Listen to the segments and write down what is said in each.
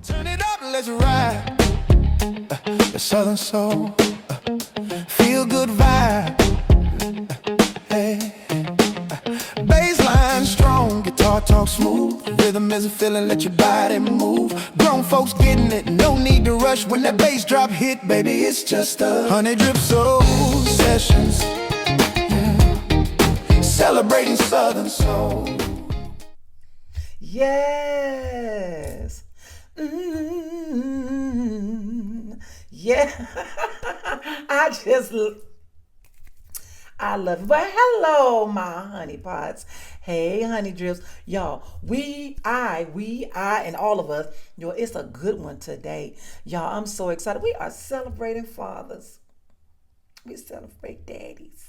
Turn it up, let's ride. The Southern Soul, feel good vibe. Hey, bassline strong, guitar talk smooth. Rhythm is a feeling, let your body move. Grown folks getting it, no need to rush. When that bass drop hit, baby, it's just a Honey Drip Soul Sessions. Celebrating Southern Soul. Yes. Yeah. I love it. But hello, my honey pots. Hey, honey drips. Y'all, and all of us, it's a good one today. Y'all, I'm so excited. We are celebrating fathers. We celebrate daddies.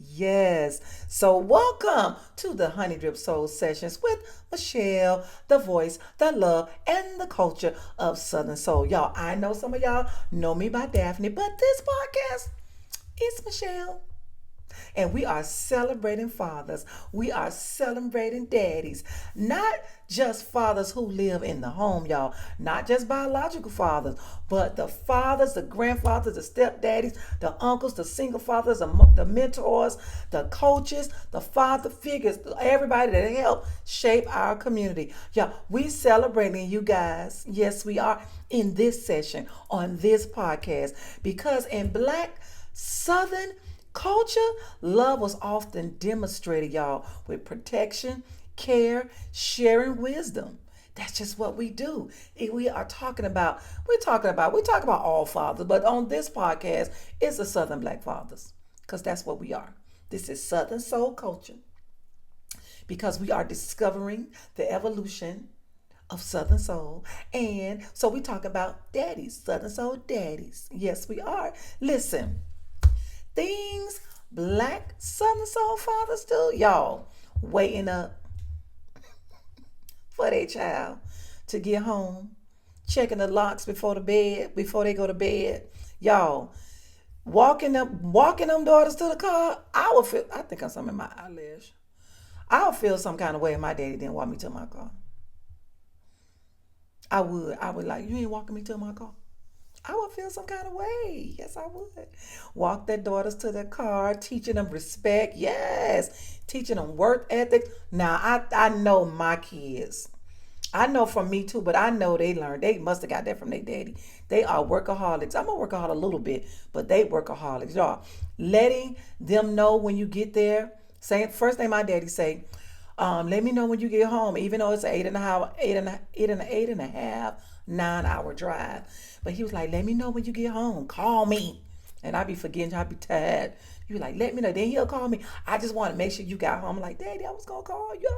Yes. So welcome to the Honey Drip Soul Sessions with Michelle, the voice, the love, and the culture of Southern Soul. Y'all, I know some of y'all know me by Daphne, but this podcast is Michelle. And we are celebrating fathers. We are celebrating daddies. Not just fathers who live in the home, y'all. Not just biological fathers, but the fathers, the grandfathers, the stepdaddies, the uncles, the single fathers, the mentors, the coaches, the father figures, everybody that help shape our community. Yeah, we celebrating you guys. Yes, we are in this session on this podcast because in Black Southern culture, love was often demonstrated, y'all, with protection, care, sharing wisdom. That's just what we do. We talk about all fathers, but on this podcast, it's the Southern Black fathers, because that's what we are. This is Southern Soul Culture, because we are discovering the evolution of Southern Soul. And so we talk about daddies, Southern Soul daddies. Yes, we are. Listen. Things Black Southern Soul fathers do, y'all, waiting up for their child to get home, checking the locks before they go to bed, y'all, walking them daughters to the car. I think I'm something in my eyelash. I would feel some kind of way if my daddy didn't walk me to my car. I would like, you ain't walking me to my car. I would feel some kind of way. Yes, I would. Walk their daughters to their car, teaching them respect. Yes, teaching them work ethic. Now, I know my kids. I know from me too, but I know they learned. They must have got that from their daddy. They are workaholics. I'm a workaholic a little bit, but they workaholics, y'all. Letting them know when you get there. Saying first thing my daddy say, let me know when you get home, even though it's an 9-hour drive. But he was like, let me know when you get home. Call me. And I be forgetting, I be tired. He was like, let me know. Then he'll call me. I just want to make sure you got home. I'm like, Daddy, I was going to call you.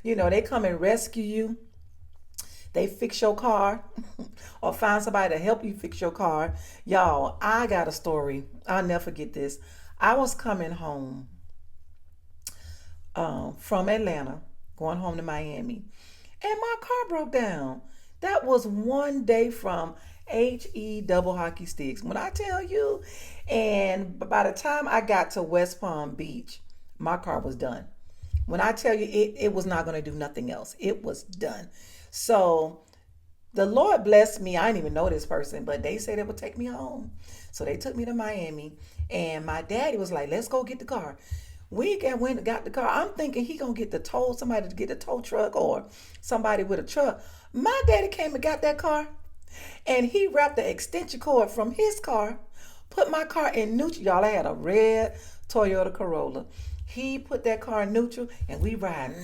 They come and rescue you. They fix your car or find somebody to help you fix your car. Y'all, I got a story. I'll never forget this. I was coming home from Atlanta, going home to Miami, and my car broke down. That was one day from HE double hockey sticks. When I tell you, and by the time I got to West Palm Beach, my car was done. When I tell you, it was not going to do nothing else. It was done. So the Lord blessed me. I didn't even know this person, but they said they would take me home. So they took me to Miami, and my daddy was like, let's go get the car. We went and got the car. I'm thinking he gonna get somebody to get the tow truck or somebody with a truck. My daddy came and got that car, and he wrapped the extension cord from his car, put my car in neutral. Y'all, I had a red Toyota Corolla. He put that car in neutral, and we ride.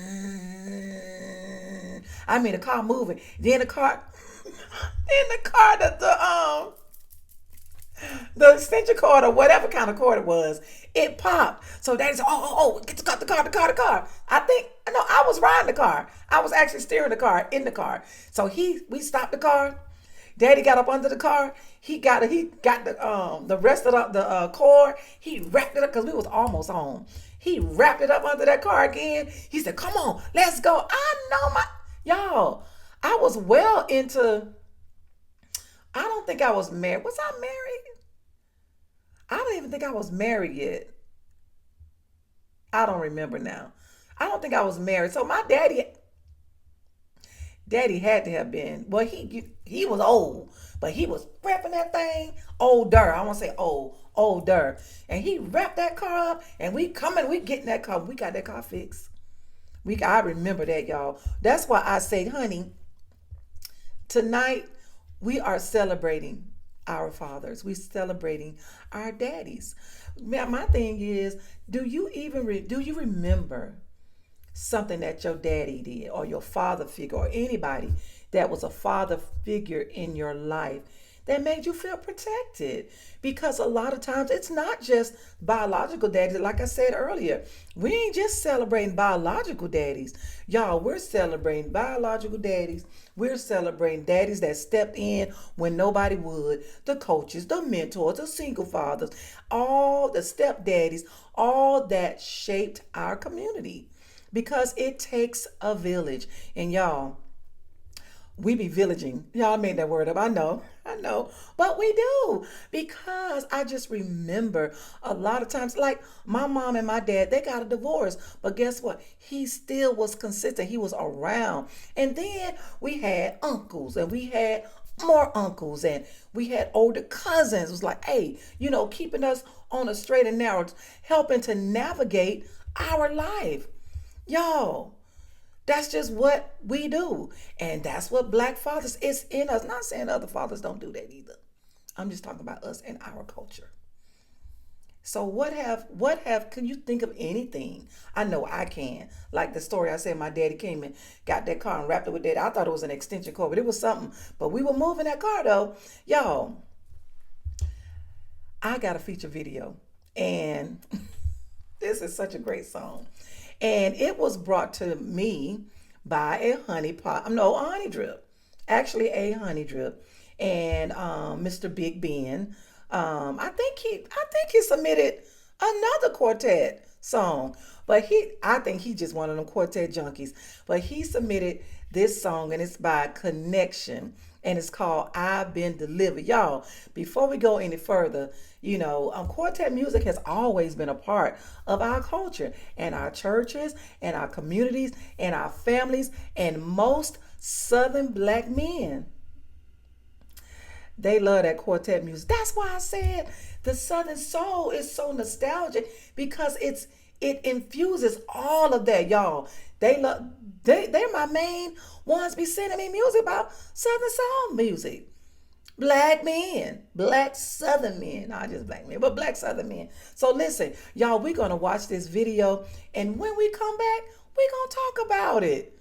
I mean, the car moving. Then the car, the extension cord or whatever kind of cord it was, it popped. So daddy said, oh, get the car. I was riding the car. I was actually steering the car in the car. So we stopped the car. Daddy got up under the car. He got the rest of the cord. He wrapped it up because we was almost home. He wrapped it up under that car again. He said, come on, let's go. I know y'all, I was well into, I don't think I was married. Was I married? I don't even think I was married yet. I don't remember now. I don't think I was married. So my daddy, Daddy had to have been. Well, he was old, but he was prepping that thing older. I want to say old, older, and he wrapped that car up, and we getting that car. We got that car fixed. I remember that, y'all. That's why I say, honey, tonight we are celebrating our fathers. We're celebrating our daddies. My thing is, do you remember something that your daddy did, or your father figure, or anybody that was a father figure in your life that made you feel protected? Because a lot of times it's not just biological daddies. Like I said earlier, we ain't just celebrating biological daddies. Y'all, we're celebrating biological daddies. We're celebrating daddies that stepped in when nobody would, the coaches, the mentors, the single fathers, all the stepdaddies, all that shaped our community. Because it takes a village. And y'all, we be villaging. Y'all made that word up. I know. But we do. Because I just remember a lot of times, like my mom and my dad, they got a divorce. But guess what? He still was consistent. He was around. And then we had uncles, and we had more uncles, and we had older cousins. It was like, hey, keeping us on a straight and narrow, helping to navigate our life. Y'all, that's just what we do. And that's what black fathers is in us. Not saying other fathers don't do that either. I'm just talking about us and our culture. So can you think of anything? I know I can. Like the story I said, my daddy came and got that car and wrapped it with that. I thought it was an extension cord, but it was something. But we were moving that car though. Y'all, I got a feature video, and this is such a great song. And it was brought to me by a honey pot, no, a honey drip, actually a honey drip, and Mr. Big Ben. I think he submitted another quartet song, but I think he just one of them quartet junkies. But he submitted this song, and it's by Connection, and it's called "I've Been Delivered." Y'all, before we go any further, quartet music has always been a part of our culture and our churches and our communities and our families, and most Southern black men, they love that quartet music. That's why I said the Southern soul is so nostalgic, because it infuses all of that, y'all. They're my main ones be sending me music about Southern soul music. Black men, black Southern men, not just black men, but black Southern men. So listen, y'all, we're going to watch this video, and when we come back, we're going to talk about it.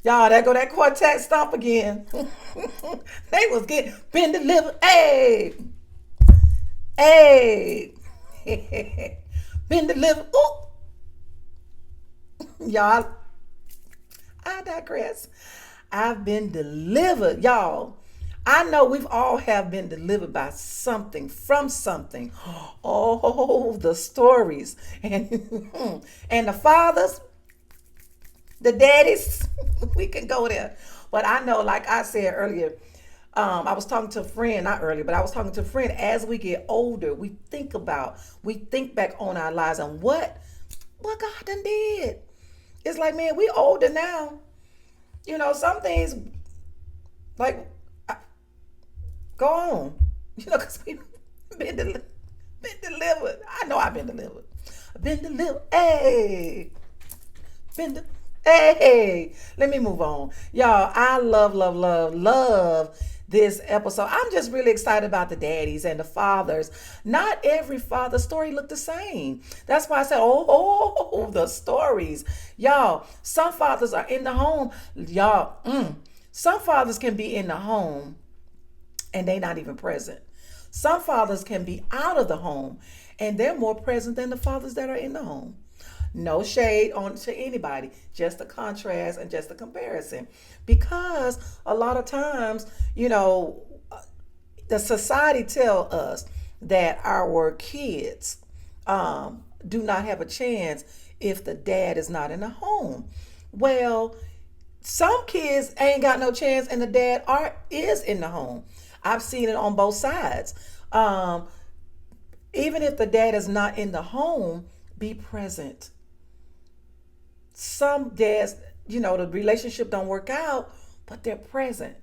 Y'all, there go that quartet stomp again. They was getting been delivered. Hey, hey, been delivered. Ooh, y'all, I digress. I've been delivered, y'all. I know we've all have been delivered by something, from something. Oh, the stories and and the fathers, the daddies, we can go there. But I know, like I said earlier, I was talking to a friend, not earlier, but I was talking to a friend. As we get older, we think back on our lives and what God done did. It's like, man, we older now. You know, some things like go on. You know, because we've been delivered. I know I've been delivered. I've been delivered. Hey. Been de- hey. Let me move on. Y'all, I love this episode. I'm just really excited about the daddies and the fathers. Not every father story looked the same. That's why I said, the stories. Y'all, some fathers are in the home. Y'all, some fathers can be in the home and they not even present. Some fathers can be out of the home and they're more present than the fathers that are in the home. No shade on to anybody, just a contrast and just a comparison. Because a lot of times, you know, the society tell us that our kids do not have a chance if the dad is not in the home. Well, some kids ain't got no chance and the dad is in the home. I've seen it on both sides. Even if the dad is not in the home, be present. Some dads, you know, the relationship don't work out, but they're present.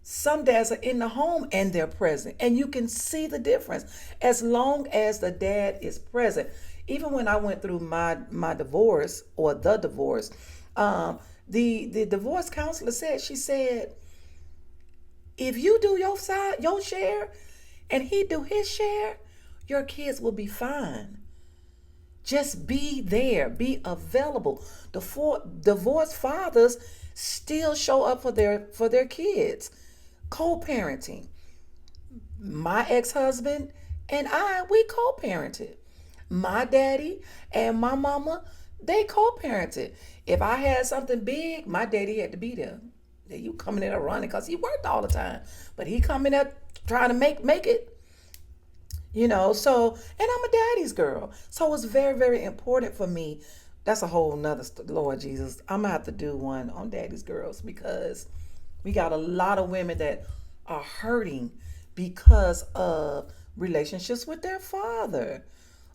Some dads are in the home and they're present, and you can see the difference as long as the dad is present. Even when I went through my divorce or the divorce, the divorce counselor said, she said, if you do your side, your share, and he do his share, your kids will be fine. Just be there, be available. The divorced fathers still show up for their kids. Co-parenting. My ex-husband and we co-parented. My daddy and my mama, they co-parented. If I had something big, my daddy had to be there. You coming in there running because he worked all the time, but he coming there trying to make it. You know, so, and I'm a daddy's girl. So it's very, very important for me. That's a whole nother, Lord Jesus. I'm going to have to do one on daddy's girls because we got a lot of women that are hurting because of relationships with their father.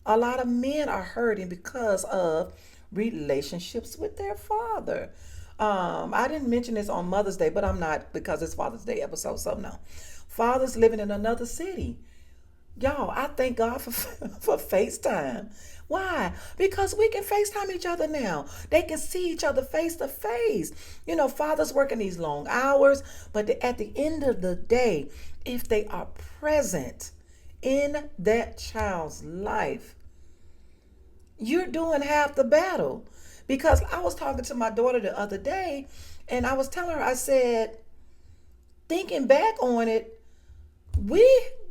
A lot of men are hurting because of relationships with their father. I didn't mention this on Mother's Day, but I'm not because it's Father's Day episode, so no. Fathers living in another city. Y'all, I thank God for FaceTime. Why? Because we can FaceTime each other now. They can see each other face to face. You know, fathers working these long hours, but at the end of the day, if they are present in that child's life, you're doing half the battle. Because I was talking to my daughter the other day, and I was telling her, I said, thinking back on it, we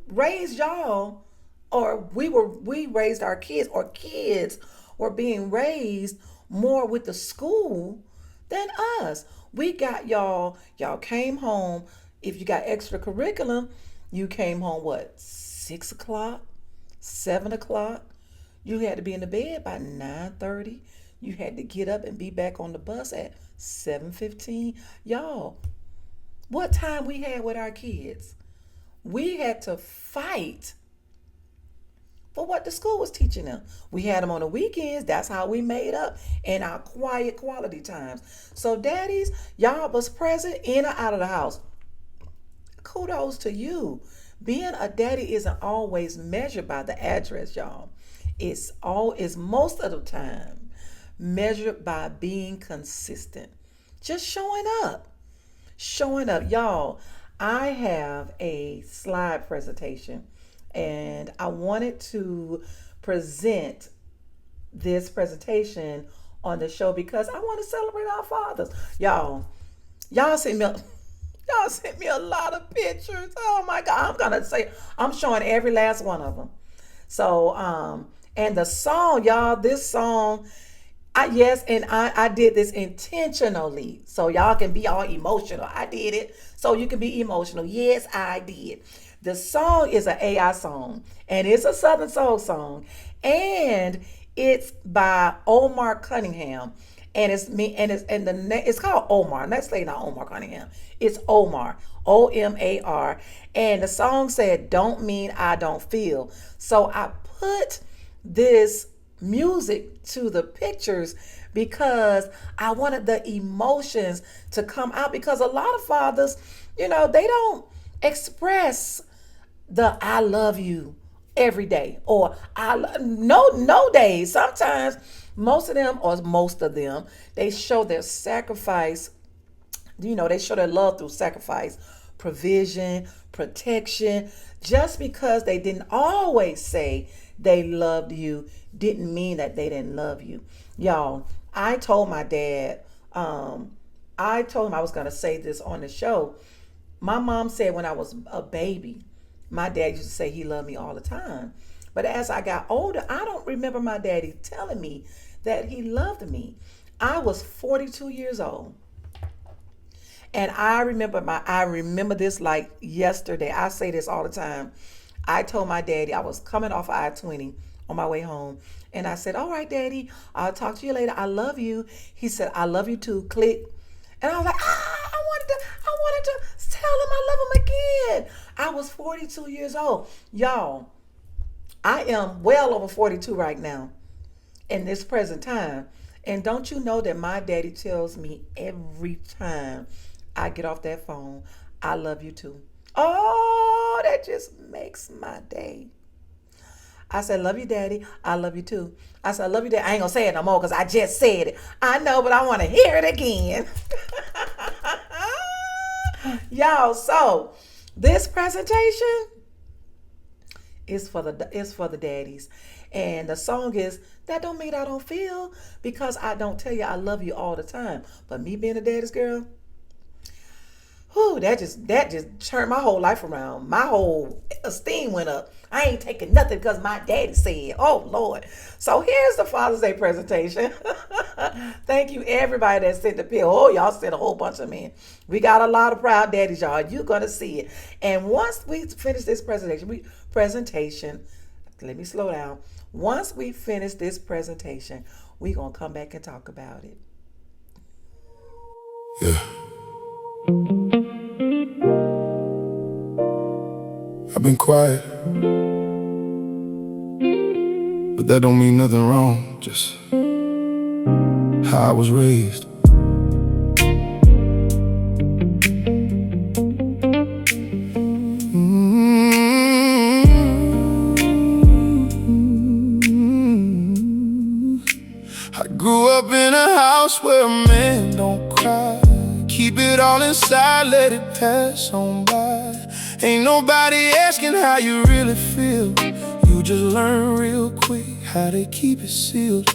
raised y'all, or we raised our kids, or kids were being raised more with the school than us. We got y'all came home. If you got extra curriculum, you came home what, 6 o'clock, 7 o'clock. You had to be in the bed by 9:30. You had to get up and be back on the bus at 7:15. Y'all, what time we had with our kids? We had to fight for what the school was teaching them. We had them on the weekends. That's how we made up in our quiet quality times. So daddies, y'all was present in or out of the house. Kudos to you. Being a daddy isn't always measured by the address, y'all. It's most of the time measured by being consistent. Just showing up. Showing up. Y'all, I have a slide presentation and I wanted to present this presentation on the show because I want to celebrate our fathers. Y'all, Y'all sent me a, y'all sent me a lot of pictures. Oh my God. I'm showing every last one of them. So, and the song, y'all, this song, I did this intentionally. So y'all can be all emotional. I did it so you can be emotional. Yes, I did. The song is an AI song, and it's a Southern soul song, and it's by Omar Cunningham, and it's me, and it's called Omar. Let's say not Omar Cunningham. It's Omar, Omar, and the song said, "Don't mean I don't feel." So I put this music to the pictures because I wanted the emotions to come out, because a lot of fathers, they don't express the "I love you" every day, or no days. Sometimes most of them, they show their sacrifice. They show their love through sacrifice, provision, protection. Just because they didn't always say they loved you didn't mean that they didn't love you. Y'all, I told my dad, I told him I was going to say this on the show. My mom said when I was a baby, my dad used to say he loved me all the time. But as I got older, I don't remember my daddy telling me that he loved me. I was 42 years old. And I remember this like yesterday. I say this all the time. I told my daddy, I was coming off I-20 on my way home, and I said, "All right, Daddy, I'll talk to you later. I love you." He said, "I love you too." Click. And I was like, I wanted to tell him I love him again. I was 42 years old. Y'all, I am well over 42 right now in this present time. And don't you know that my daddy tells me every time I get off that phone, "I love you too." Oh, that just makes my day. I said, "Love you, Daddy. I love you too." I said, "I love you, Daddy." I ain't gonna say it no more because I just said it. I know, but I want to hear it again. Y'all, so this presentation is for the daddies. And the song is, "That don't mean I don't feel, because I don't tell you I love you all the time." But me being a daddy's girl, whew, that just turned my whole life around. My whole esteem went up. I ain't taking nothing because my daddy said. Oh Lord. So here's the Father's Day presentation. Thank you everybody that sent the pill. Oh, y'all sent a whole bunch of men. We got a lot of proud daddies, y'all. You're gonna see it. And once we finish this presentation, let me slow down. Once we finish this presentation, we're gonna come back and talk about it. Yeah. I've been quiet, but that don't mean nothing wrong. Just how I was raised. I grew up in a house where a man don't cry. Keep it all inside, let it pass on by. Ain't nobody asking how you really feel. You just learn real quick how they keep it sealed.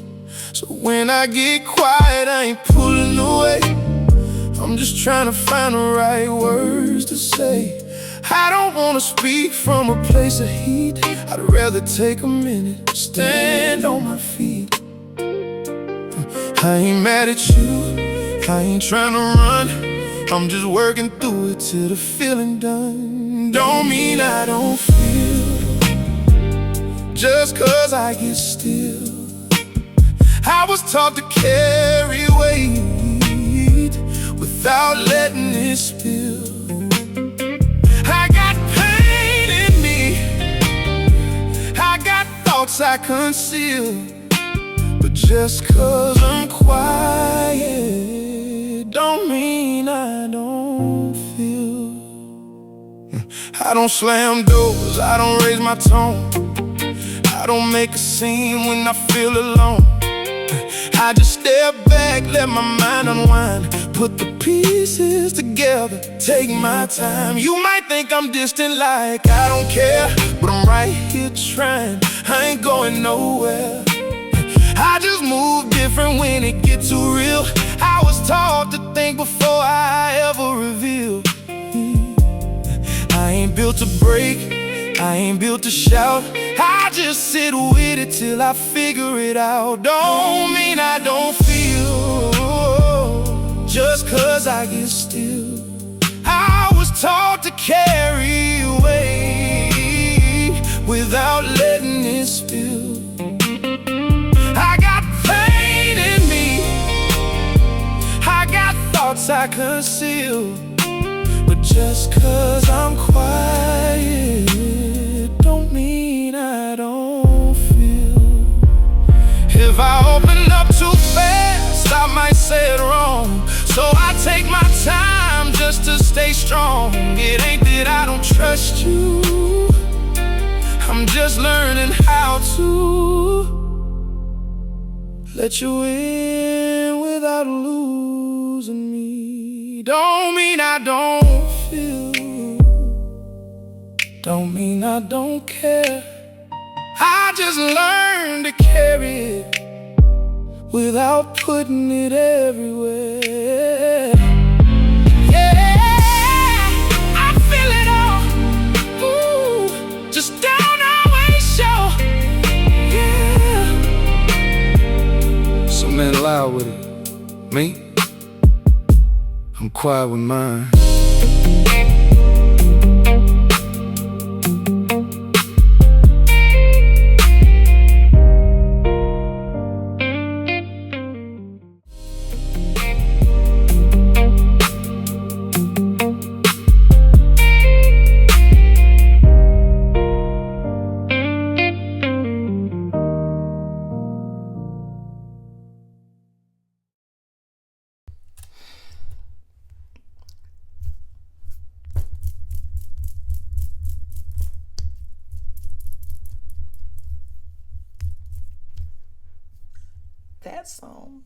So when I get quiet, I ain't pulling away. I'm just trying to find the right words to say. I don't wanna speak from a place of heat. I'd rather take a minute, stand on my feet. I ain't mad at you, I ain't trying to run. I'm just working through it till the feeling done. Don't mean I don't feel, just cause I get still. I was taught to carry weight without letting it spill. I got pain in me, I got thoughts I conceal. But just cause I'm quiet don't mean I don't feel. I don't slam doors, I don't raise my tone. I don't make a scene when I feel alone. I just step back, let my mind unwind, put the pieces together, take my time. You might think I'm distant, like I don't care, but I'm right here trying. I ain't going nowhere. I just move different when it gets too real. I was taught to think before I ever reveal. I ain't built to break, I ain't built to shout. I just sit with it till I figure it out. Don't mean I don't feel, just 'cause I get still. I was taught to carry weight without letting it spill. I got pain in me, I got thoughts I conceal. But just 'cause I'm quiet don't mean I don't feel. If I open up too fast, I might say it wrong. So I take my time just to stay strong. It ain't that I don't trust you, I'm just learning how to let you in without losing me. Don't mean I don't feel, don't mean I don't care. I just learned to carry it without putting it everywhere. Yeah, I feel it all, ooh, just don't always show. Yeah. Some men loud with it, me, I'm quiet with mine. That song.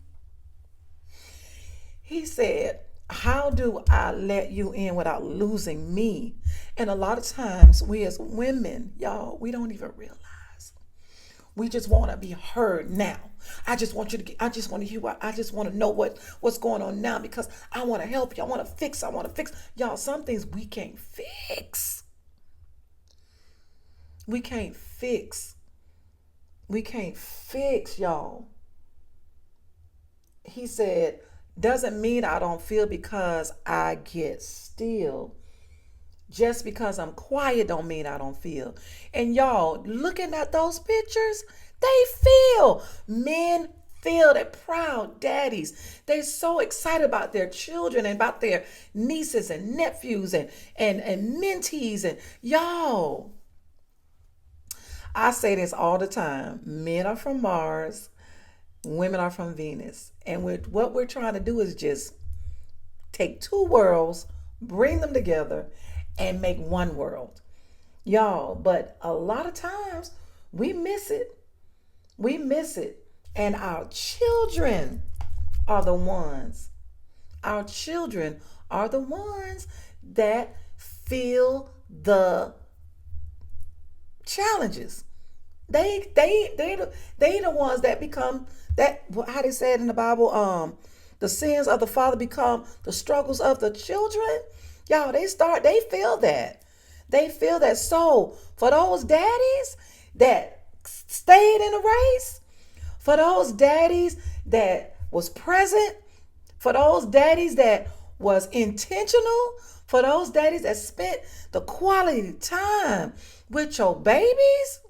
He said, how do I let you in without losing me? And a lot of times we as women, y'all, we don't even realize. We just want to be heard now. I just want you to get, I just want to hear what, I just want to know what's going on now because I want to help you. I want to fix. Y'all, some things we can't fix. We can't fix. We can't fix, y'all. He said, doesn't mean I don't feel because I get still. Just because I'm quiet don't mean I don't feel. And y'all, looking at those pictures, they feel. Men feel. They're proud daddies. They're so excited about their children and about their nieces and nephews and mentees. And y'all, I say this all the time. Men are from Mars. Women are from Venus. And what we're trying to do is just take two worlds, bring them together, and make one world. Y'all, but a lot of times we miss it. We miss it. And our children are the ones. Our children are the ones that feel the challenges. They the ones that become that, how they say it in the Bible, the sins of the father become the struggles of the children. Y'all, they feel that. They feel that. So for those daddies that stayed in the race, for those daddies that was present, for those daddies that was intentional, for those daddies that spent the quality time with your babies,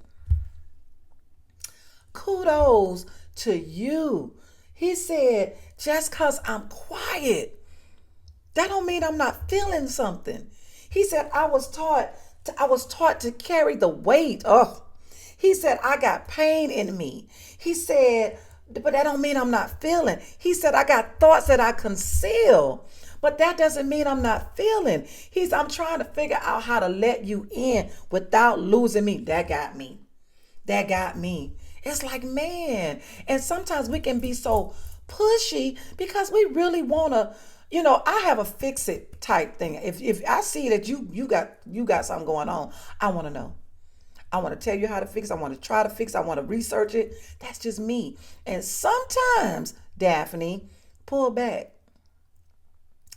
kudos to you. He said, just because I'm quiet, that don't mean I'm not feeling something. He said, I was taught to carry the weight. Oh, he said, I got pain in me. He said, but that don't mean I'm not feeling. He said, I got thoughts that I conceal, but that doesn't mean I'm not feeling. I'm trying to figure out how to let you in without losing me. That got me. That got me. It's like, man. And sometimes we can be so pushy because we really want to, I have a fix it type thing. If I see that you got something going on, I want to know. I want to tell you how to fix. I want to try to fix. I want to research it. That's just me. And sometimes, Daphne, pull back.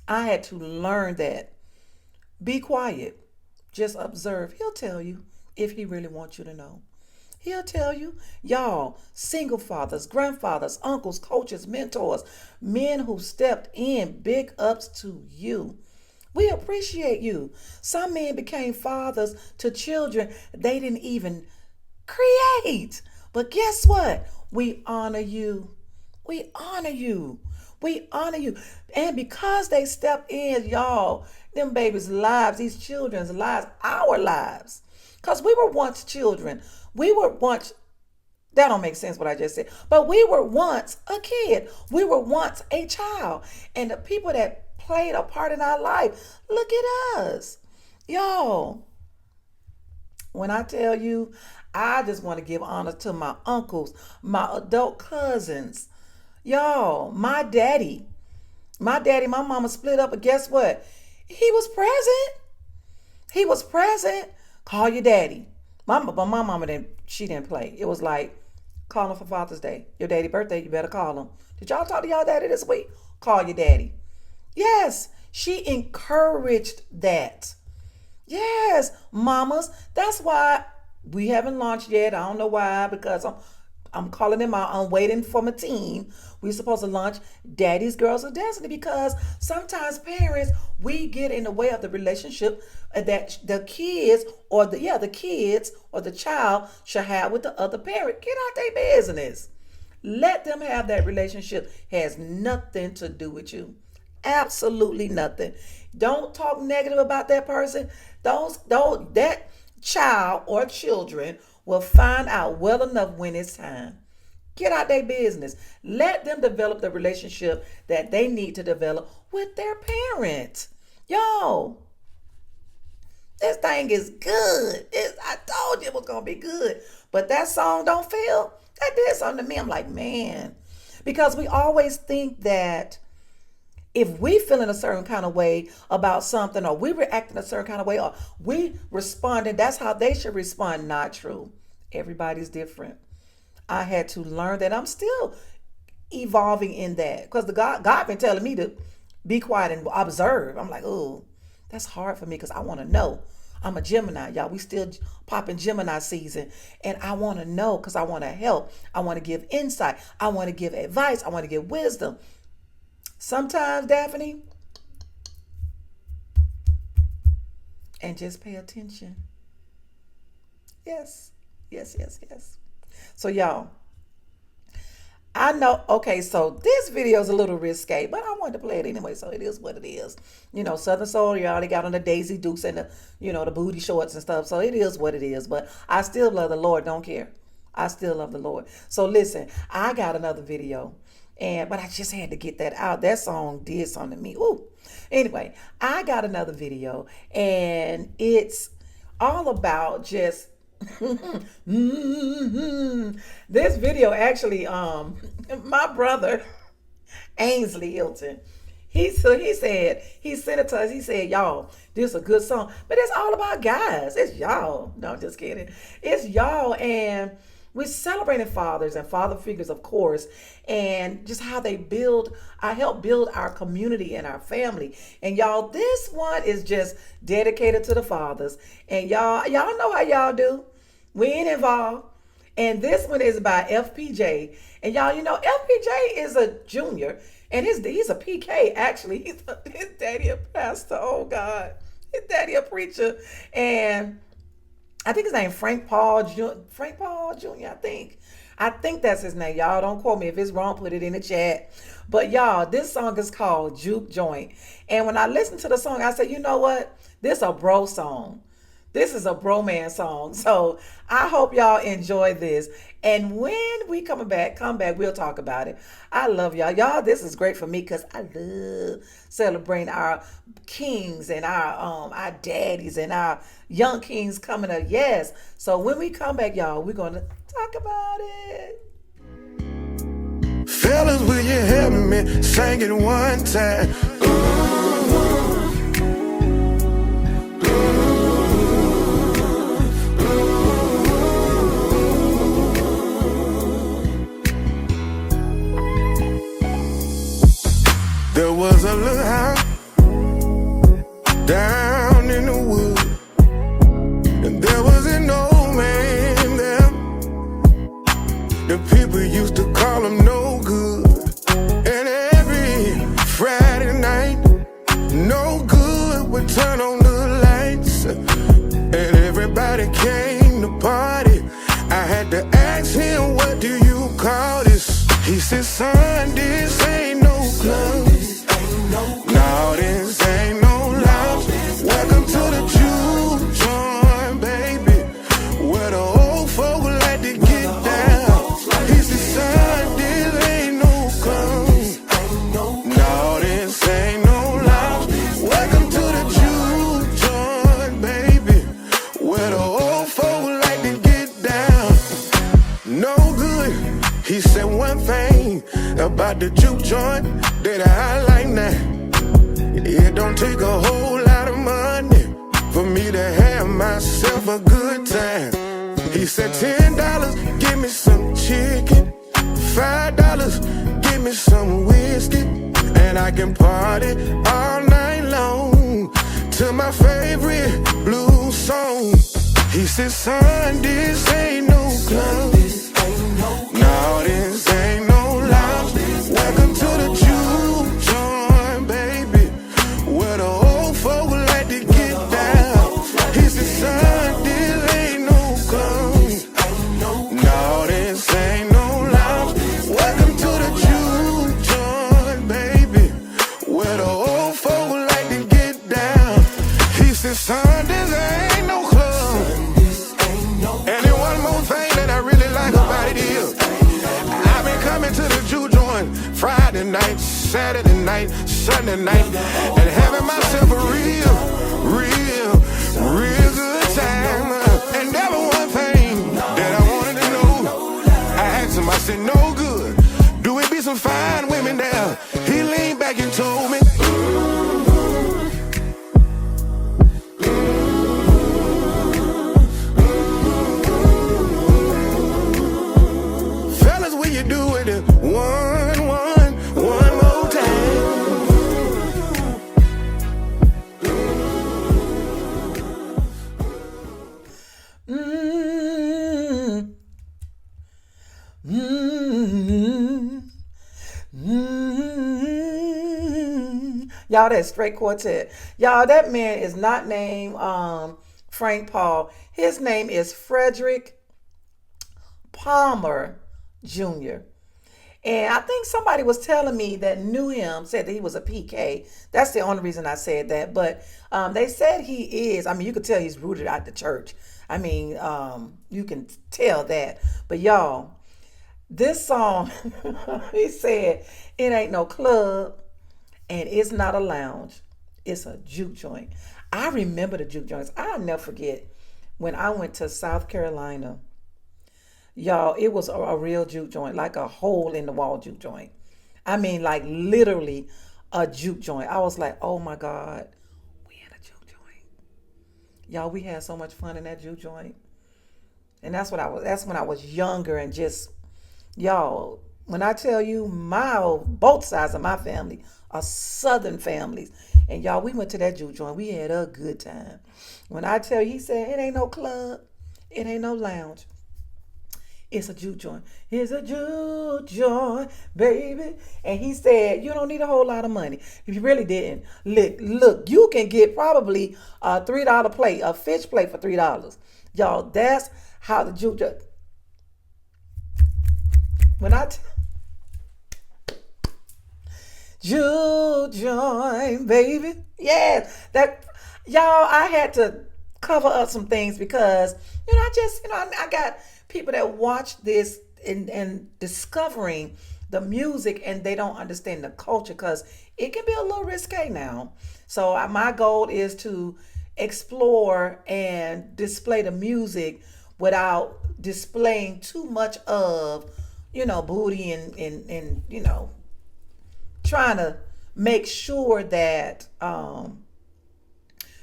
I had to learn that. Be quiet. Just observe. He'll tell you if he really wants you to know. He'll tell you. Y'all, single fathers, grandfathers, uncles, coaches, mentors, men who stepped in, big ups to you. We appreciate you. Some men became fathers to children they didn't even create. But guess what? We honor you. We honor you. We honor you. And because they stepped in, y'all, them babies' lives, these children's lives, our lives. Because we were once children. We were once, that don't make sense what I just said, but we were once a kid. We were once a child. And the people that played a part in our life, look at us. Y'all, when I tell you, I just want to give honor to my uncles, my adult cousins. Y'all, my daddy, my mama split up, but guess what? He was present. He was present. Call your daddy. My mama didn't play. It was like, call him for Father's Day. Your daddy's birthday, you better call him. Did y'all talk to y'all daddy this week? Call your daddy. Yes, she encouraged that. Yes, mamas. That's why we haven't launched yet. I don't know why, because I'm calling them out. I'm waiting for my team. We're supposed to launch Daddy's Girls of Destiny because sometimes parents, we get in the way of the relationship that the kids or the child should have with the other parent. Get out their business. Let them have that relationship. Has nothing to do with you. Absolutely nothing. Don't talk negative about that person. That child or children will find out well enough when it's time. Get out their business. Let them develop the relationship that they need to develop with their parent. Yo, this thing is good. I told you it was going to be good. But that song don't feel, that did something to me. I'm like, man. Because we always think that if we feel in a certain kind of way about something, or we react in a certain kind of way, or we responding, that's how they should respond. Not true. Everybody's different. I had to learn that. I'm still evolving in that because God been telling me to be quiet and observe. I'm like, oh, that's hard for me because I want to know. I'm a Gemini, y'all. We still popping Gemini season. And I want to know because I want to help. I want to give insight. I want to give advice. I want to give wisdom. Sometimes, Daphne, and just pay attention. Yes. So y'all, I know, okay, so this video is a little risque, but I wanted to play it anyway, so it is what it is. You know, Southern Soul, you already got on the Daisy Dukes and the, the booty shorts and stuff, so it is what it is, but I still love the Lord, don't care. I still love the Lord. So listen, I got another video, but I just had to get that out. That song did something to me. Ooh. Anyway, I got another video, and it's all about just this video actually my brother Ainsley Hilton, he sent it to us. He said, y'all, this is a good song, but it's all about guys. It's y'all. No, just kidding. It's y'all, and we're celebrating fathers and father figures, of course, and just how they help build our community and our family. And y'all, this one is just dedicated to the fathers. And y'all know how y'all do. We ain't involved. And this one is by FPJ. And y'all, FPJ is a junior, and he's a PK, actually. His daddy a pastor. Oh, God. His daddy a preacher. And I think his name Frank Paul Jr., I think that's his name. Y'all don't quote me. If it's wrong, put it in the chat. But y'all, this song is called Juke Joint. And when I listened to the song, I said, you know what? This is a bro song. This is a bromance song. So I hope y'all enjoy this. And when we come back, we'll talk about it. I love y'all. Y'all, this is great for me because I love celebrating our kings and our daddies and our young kings coming up. Yes. So when we come back, y'all, we're going to talk about it. Fellas, will you help me sing it one time? There was a little house Everybody came to party. I had to ask him, what do you call this? He said, son, this ain't no club. No, this ain't no lounge. Welcome to the juke joint, baby, where the old folk like to get down. He said, son, this ain't no club. No, this ain't no lounge. Welcome to the juke joint, baby, where the old folk like to get down. No good. He said one thing about the juke joint that I like now. It don't take a whole lot of money for me to have myself a good time. He said $10, give me some chicken. $5, give me some whiskey. And I can party all night long to my favorite blues song. He said, son, this ain't no club. No, this ain't no lounge. Welcome to the juke joint, baby, where the old folk like to get down. He said, son, this ain't no club. No, this ain't no lounge. Welcome to the juke joint, baby, where the old folk like to get down. He said, son, this ain't no club. And then one more thing that I really like about it is I've been coming to the juke joint Friday night, Saturday night, Sunday night, and having myself a real good time. And there was one thing that I wanted to know. I asked him, I said, no good. Do it be some fine women there? He leaned back and told me, fellas, will you do it one more time? Y'all, that straight quartet. Y'all, that man is not named Frank Paul. His name is Frederick Palmer Jr. And I think somebody was telling me that knew him, said that he was a PK. That's the only reason I said that. But they said he is. I mean, you could tell he's rooted out the church. I mean, you can tell that. But y'all, this song, he said, it ain't no club and it's not a lounge. It's a juke joint. I remember the juke joints. I'll never forget when I went to South Carolina. Y'all, it was a real juke joint, like a hole in the wall juke joint. I mean, like literally a juke joint. I was like, oh my God, we had a juke joint. Y'all, we had so much fun in that juke joint. And that's when I was younger and just, y'all, when I tell you both sides of my family are Southern families. And y'all, we went to that juke joint. We had a good time. When I tell you, he said, it ain't no club. It ain't no lounge. It's a juke joint. It's a juke joint, baby. And he said, you don't need a whole lot of money. If you really didn't, look, you can get probably a $3 plate, a fish plate for $3. Y'all, that's how the juke joint. When juke joint, baby. Yes, that, y'all, I had to cover up some things because, I got people that watch this and discovering the music and they don't understand the culture because it can be a little risque now. So my goal is to explore and display the music without displaying too much of, booty and trying to make sure that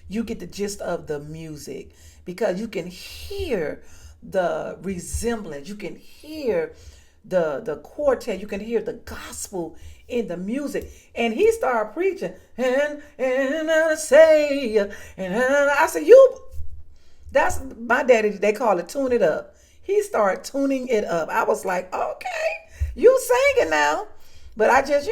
you get the gist of the music because you can hear the resemblance, you can hear the quartet, you can hear the gospel in the music. And he started preaching, and I say, and I said, that's my daddy, they call it tune it up. He started tuning it up. I was like, okay, you singing now. But I just,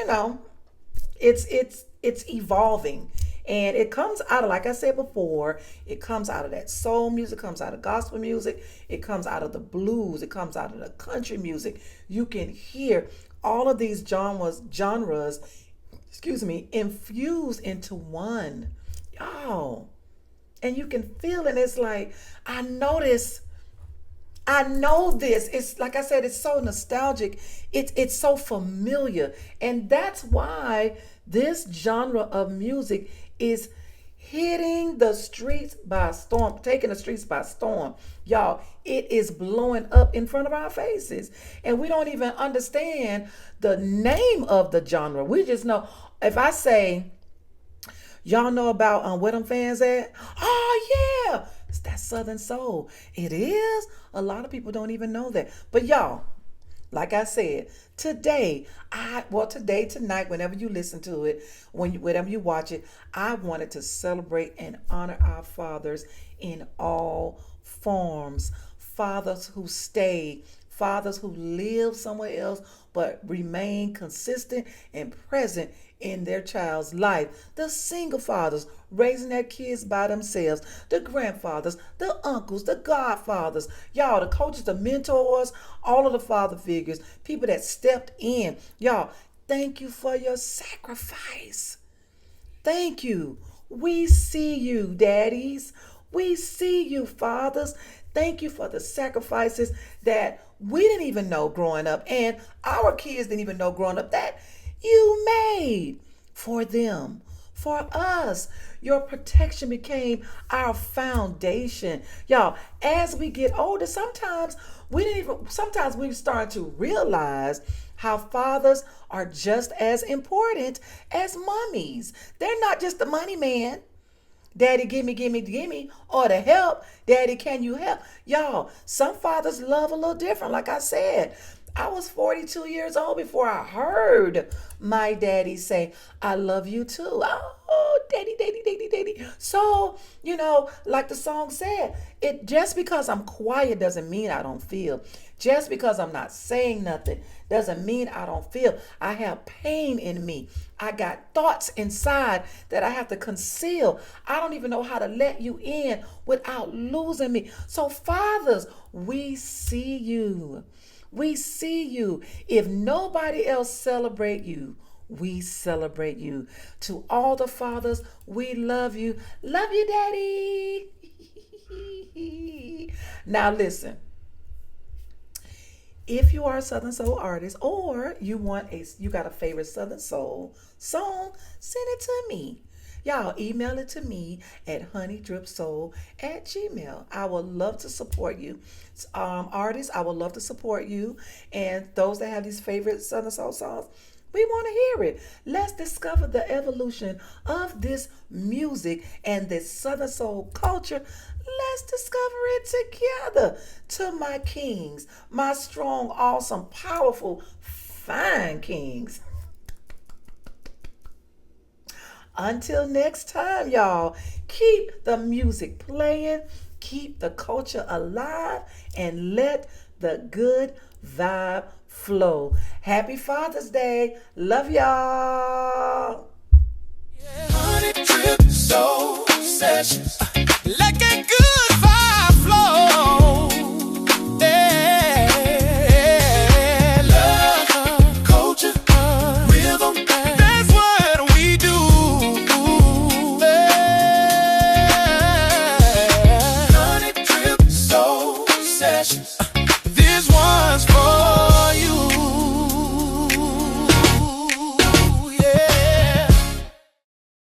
it's evolving. And it comes out of, like I said before, it comes out of that soul music, comes out of gospel music, it comes out of the blues, it comes out of the country music. You can hear all of these genres, excuse me, infused into one. Y'all. And you can feel it. It's like, I know this. I know this. It's like I said, it's so nostalgic. It's so familiar. And that's why this genre of music is hitting the streets by storm, taking the streets by storm. Y'all, it is blowing up in front of our faces. And we don't even understand the name of the genre. We just know, if I say, y'all know about where them fans at? Oh yeah, it's that Southern Soul. It is. A lot of people don't even know that. But y'all, like I said, today, tonight, whenever you listen to it, whenever you watch it, I wanted to celebrate and honor our fathers in all forms. Fathers who stayed, fathers who live somewhere else but remain consistent and present in their child's life. The single fathers raising their kids by themselves, the grandfathers, the uncles, the godfathers, y'all, the coaches, the mentors, all of the father figures, people that stepped in. Y'all, thank you for your sacrifice. Thank you. We see you, daddies. We see you, fathers. Thank you for the sacrifices that we didn't even know growing up, and our kids didn't even know growing up, that you made for them, for us. Your protection became our foundation. Y'all, as we get older, sometimes we start to realize how fathers are just as important as mummies. They're not just the money man. Daddy, gimme, or the help. Daddy, can you help? Y'all, some fathers love a little different. Like I said, I was 42 years old before I heard my daddy say, I love you too. Oh, daddy. So, like the song said, it just because I'm quiet doesn't mean I don't feel. Just because I'm not saying nothing doesn't mean I don't feel. I have pain in me. I got thoughts inside that I have to conceal. I don't even know how to let you in without losing me. So fathers, we see you. We see you. If nobody else celebrate you, we celebrate you. To all the fathers, we love you. Love you, Daddy. Now listen. If you are a Southern Soul artist, or you got a favorite Southern Soul song, send it to me. Y'all, email it to me at honeydripsoul@gmail. I would love to support you. Artists, I would love to support you. And those that have these favorite Southern Soul songs, we want to hear it. Let's discover the evolution of this music and this Southern Soul culture. Let's discover it together. To my kings, my strong, awesome, powerful, fine kings. Until next time, y'all, keep the music playing, keep the culture alive, and let the good vibe flow. Happy Father's Day. Love y'all. Honey Drip Soul Sessions. Like